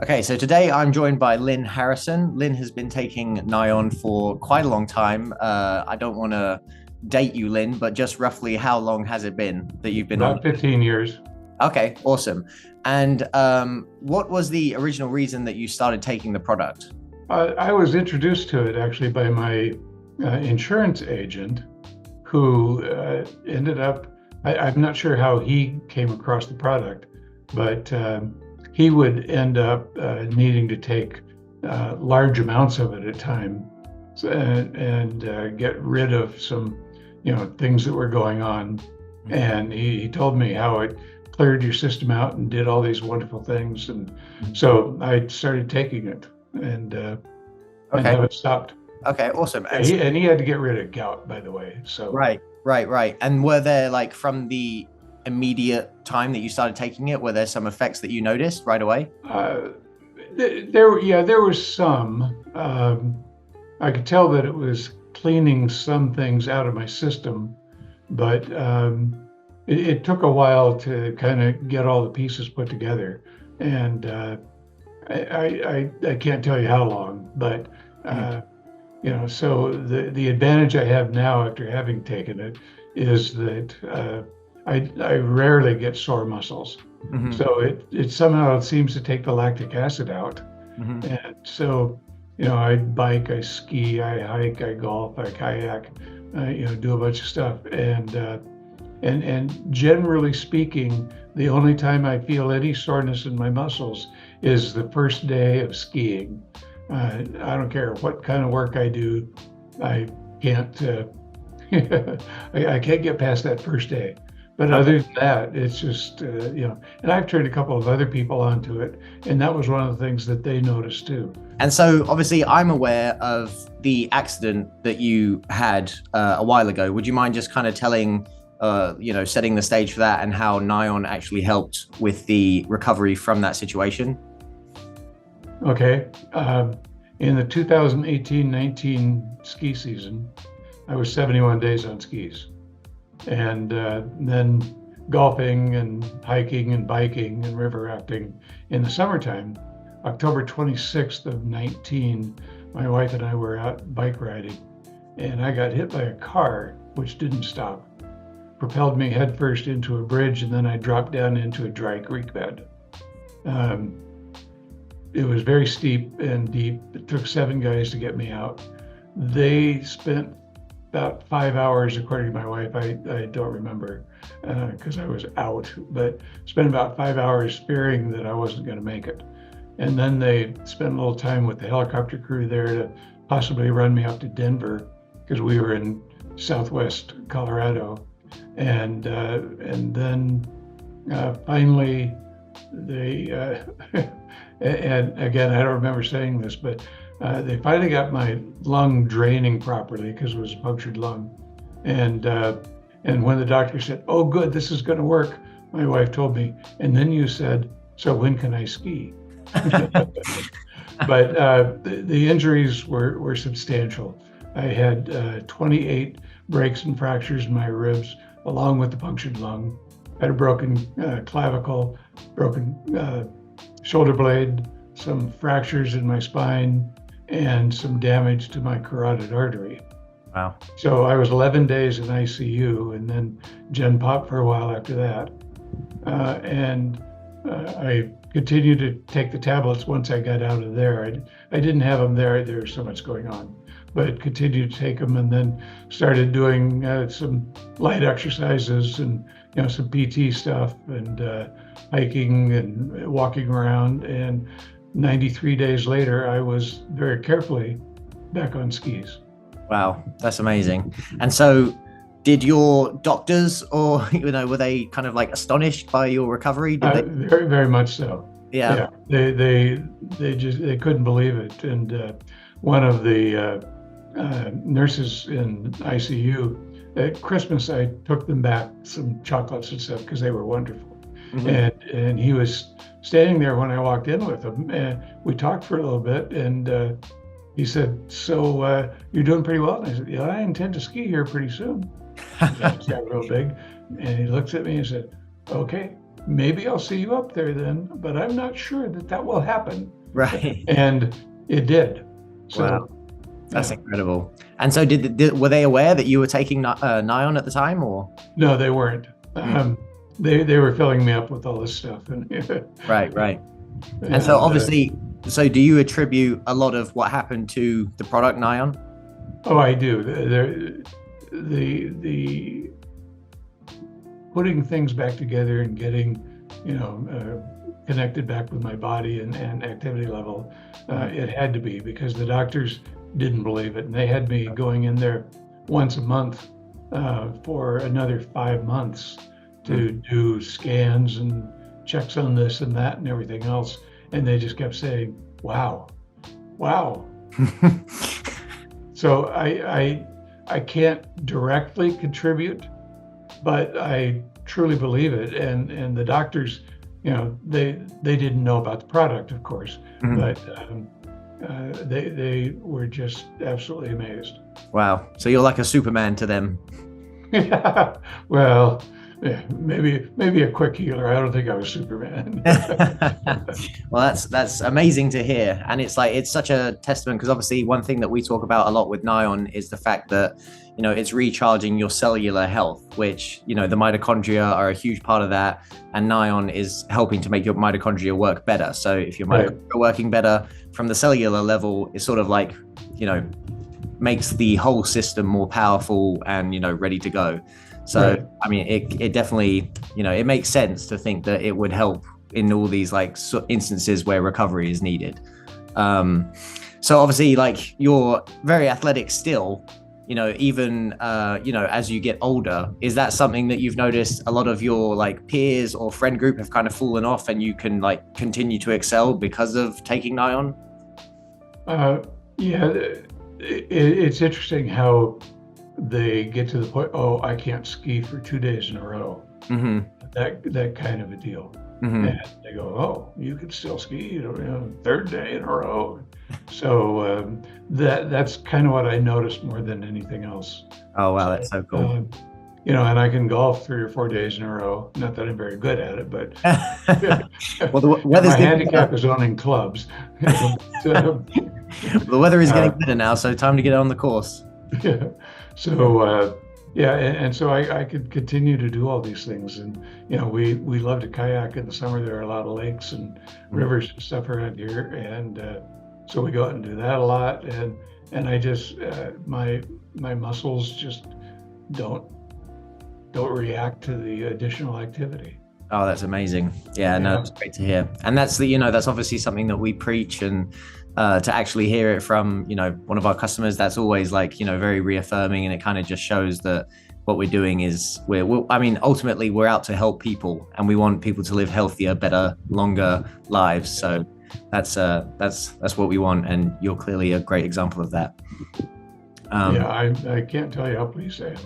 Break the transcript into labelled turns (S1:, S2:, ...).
S1: Okay, so today I'm joined by Linn Harrison. Linn has been taking NION for quite a long time. I don't want to date you, Linn, but just roughly how long has it been that you've been on?
S2: About 15 years.
S1: Okay, awesome. And what was the original reason that you started taking the product?
S2: I was introduced to it actually by my insurance agent, who ended up, I'm not sure how he came across the product, but he would end up needing to take large amounts of it at a time and get rid of some, things that were going on. And he told me how it cleared your system out and did all these wonderful things. And so I started taking it and
S1: Okay,
S2: haven't stopped.
S1: okay, awesome.
S2: Yeah, he had to get rid of gout, by the way. So
S1: Right. And were there like from the immediate time that you started taking it, were there some effects that you noticed right away?
S2: uh, there was some. I could tell that it was cleaning some things out of my system, but it took a while to kind of get all the pieces put together. And I can't tell you how long, but
S1: Mhm.
S2: so the advantage I have now after having taken it is that I rarely get sore muscles.
S1: Mhm.
S2: So it somehow seems to take the lactic acid out.
S1: Mhm.
S2: And so, I bike, I ski, I hike, I golf, I kayak, do a bunch of stuff. And generally speaking, the only time I feel any soreness in my muscles is the first day of skiing. I don't care what kind of work I do, I can't I can't get past that first day. But
S1: Okay.
S2: other than that, it's just And I've turned a couple of other people onto it, and that was one of the things that they noticed too.
S1: And so, obviously, I'm aware of the accident that you had a while ago. Would you mind just kind of telling, setting the stage for that and how NION actually helped with the recovery from that situation?
S2: Okay. In the 2018-19 ski season, I was 71 days on skis. And then golfing and hiking and biking and river rafting in the summertime. October 26th of 19, my wife and I were out bike riding, and I got hit by a car, which didn't stop, propelled me headfirst into a bridge, and then I dropped down into a dry creek bed. Um, it was very steep and deep. It took 7 guys to get me out. They spent about 5 hours, according to my wife. I don't remember because I was out, but spent about 5 hours fearing that I wasn't going to make it. And then they spent a little time with the helicopter crew there to possibly run me up to Denver because we were in Southwest Colorado. And then finally they and again, I don't remember saying this, but they finally got my lung draining properly because it was a punctured lung. And when the doctor said, "Oh, good, this is going to work," my wife told me, "And then you said, so when can I ski?" But the injuries were substantial. I had 28 breaks and fractures in my ribs, along with the punctured lung. I had a broken clavicle, broken shoulder blade, some fractures in my spine, and some damage to my carotid artery.
S1: Wow.
S2: So I was 11 days in ICU and then Gen Pop for a while after that. And I continued to take the tablets once I got out of there. I didn't have them there. There was so much going on, but continued to take them and then started doing some light exercises and some PT stuff and hiking and walking around. And 93 days later, I was very carefully back on skis.
S1: Wow, that's amazing. And so, did your doctors, or were they kind of like astonished by your recovery? Did they?
S2: Very, very much so.
S1: Yeah.
S2: Yeah, they couldn't believe it. And one of the nurses in ICU at Christmas, I took them back some chocolates and stuff because they were wonderful.
S1: Mhm.
S2: And he was standing there when I walked in with him, and we talked for a little bit. And he said, "So you're doing pretty well?" And I said, "Yeah, I intend to ski here pretty soon." His eyes got real big, and he looks at me and said, "Okay." maybe I'll see you up there then, but I'm not sure that will happen.
S1: Right.
S2: And it did. So,
S1: Wow. That's
S2: yeah.
S1: incredible. And so were they aware that you were taking NION at the time, or?
S2: No, they weren't. They were filling me up with all this stuff. And
S1: Right. And so obviously, so do you attribute a lot of what happened to the product NION?
S2: Oh, I do. The putting things back together and getting, connected back with my body and activity level, it had to be, because the doctors didn't believe it, and they had me going in there once a month for another 5 months to do scans and checks on this and that and everything else, and they just kept saying, wow. So I can't directly contribute, but I truly believe it. And the doctors, they didn't know about the product, of course, but they were just absolutely amazed.
S1: Wow. So you're like a Superman to them.
S2: Yeah, well, yeah, maybe a quick healer. I don't think I was Superman.
S1: Well, that's amazing to hear, and it's such a testament, because obviously one thing that we talk about a lot with NION is the fact that it's recharging your cellular health, which the mitochondria are a huge part of that, and NION is helping to make your mitochondria work better. So if your mitochondria are working better from the cellular level, it's sort of like makes the whole system more powerful and ready to go. So I mean, it definitely it makes sense to think that it would help in all these instances where recovery is needed. So obviously, you're very athletic still, even as you get older. Is that something that you've noticed a lot of your peers or friend group have kind of fallen off, and you can continue to excel because of taking NION?
S2: Yeah, it's interesting how they get to the point, oh, I can't ski for 2 days in a row. That kind of a deal. And they go, oh, you can still ski, third day in a row. So that's kind of what I noticed more than anything else.
S1: Oh, wow, that's so cool.
S2: And I can golf 3 or 4 days in a row. Not that I'm very good at it, but
S1: well, the weather's
S2: my handicap is owning clubs.
S1: The weather is getting better now, so time to get on the course.
S2: Yeah. So and so I could continue to do all these things, and we love to kayak in the summer. There are a lot of lakes and rivers and stuff around here, and so we go out and do that a lot. And I just my muscles just don't react to the additional activity.
S1: Oh, that's amazing. Yeah, no, that's great to hear. And that's that's obviously something that we preach, and to actually hear it from one of our customers, that's always very reaffirming, and it kind of just shows that what we're doing is ultimately we're out to help people, and we want people to live healthier, better, longer lives. So that's what we want, and you're clearly a great example of that.
S2: I can't tell you how pleased I am.